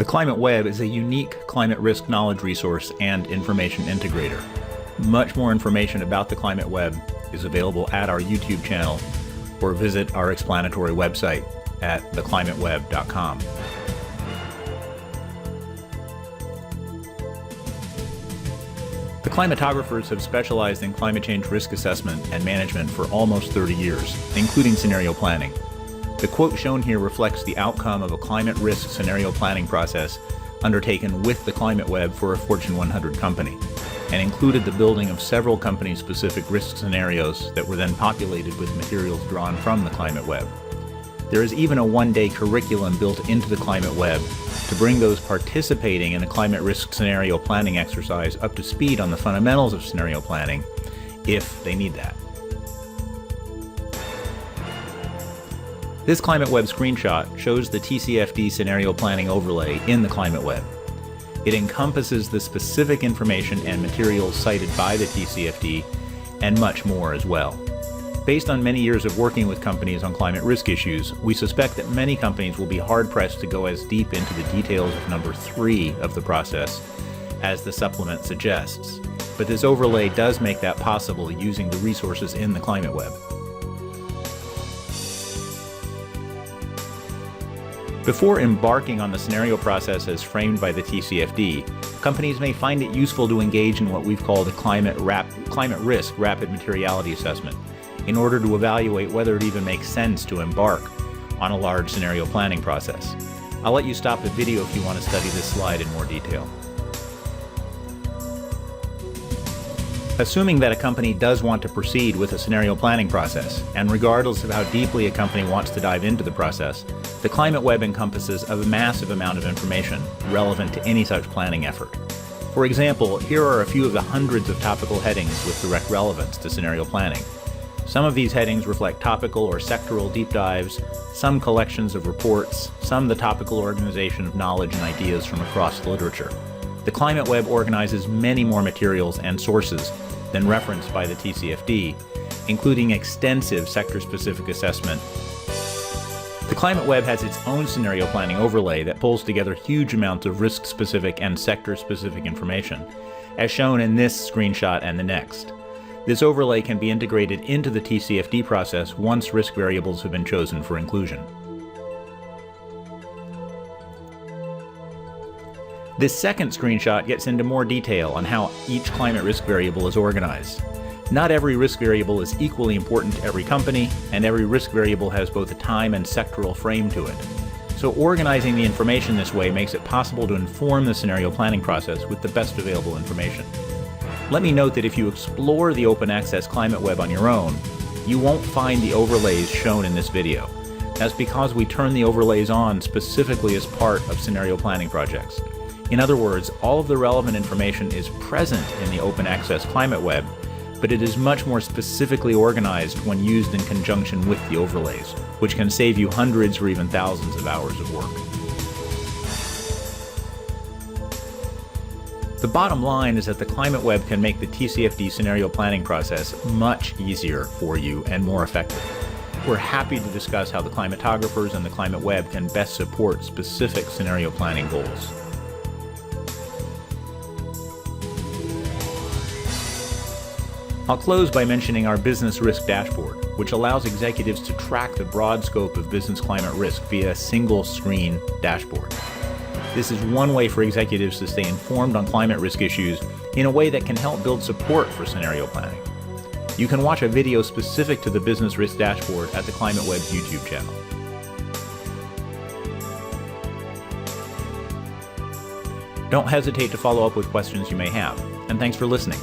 The Climate Web is a unique climate risk knowledge resource and information integrator. Much more information about the Climate Web is available at our YouTube channel or visit our explanatory website at theclimateweb.com. The climatographers have specialized in climate change risk assessment and management for almost 30 years, including scenario planning. The quote shown here reflects the outcome of a climate risk scenario planning process undertaken with the Climate Web for a Fortune 100 company, and included the building of several company-specific risk scenarios that were then populated with materials drawn from the Climate Web. There is even a one-day curriculum built into the Climate Web to bring those participating in a climate risk scenario planning exercise up to speed on the fundamentals of scenario planning, if they need that. This Climate Web screenshot shows the TCFD scenario planning overlay in the Climate Web. It encompasses the specific information and materials cited by the TCFD and much more as well. Based on many years of working with companies on climate risk issues, we suspect that many companies will be hard-pressed to go as deep into the details of number 3 of the process as the supplement suggests. But this overlay does make that possible using the resources in the Climate Web. Before embarking on the scenario process as framed by the TCFD, companies may find it useful to engage in what we've called a climate risk rapid materiality assessment in order to evaluate whether it even makes sense to embark on a large scenario planning process. I'll let you stop the video if you want to study this slide in more detail. Assuming that a company does want to proceed with a scenario planning process, and regardless of how deeply a company wants to dive into the process, the Climate Web encompasses a massive amount of information relevant to any such planning effort. For example, here are a few of the hundreds of topical headings with direct relevance to scenario planning. Some of these headings reflect topical or sectoral deep dives, some collections of reports, some the topical organization of knowledge and ideas from across the literature. The Climate Web organizes many more materials and sources than referenced by the TCFD, including extensive sector-specific assessment. The Climate Web has its own scenario planning overlay that pulls together huge amounts of risk-specific and sector-specific information, as shown in this screenshot and the next. This overlay can be integrated into the TCFD process once risk variables have been chosen for inclusion. This second screenshot gets into more detail on how each climate risk variable is organized. Not every risk variable is equally important to every company, and every risk variable has both a time and sectoral frame to it. So organizing the information this way makes it possible to inform the scenario planning process with the best available information. Let me note that if you explore the open access Climate Web on your own, you won't find the overlays shown in this video. That's because we turn the overlays on specifically as part of scenario planning projects. In other words, all of the relevant information is present in the open access Climate Web, but it is much more specifically organized when used in conjunction with the overlays, which can save you hundreds or even thousands of hours of work. The bottom line is that the Climate Web can make the TCFD scenario planning process much easier for you and more effective. We're happy to discuss how the climatographers and the Climate Web can best support specific scenario planning goals. I'll close by mentioning our Business Risk Dashboard, which allows executives to track the broad scope of business climate risk via a single-screen dashboard. This is one way for executives to stay informed on climate risk issues in a way that can help build support for scenario planning. You can watch a video specific to the Business Risk Dashboard at the Climate Web's YouTube channel. Don't hesitate to follow up with questions you may have, and thanks for listening.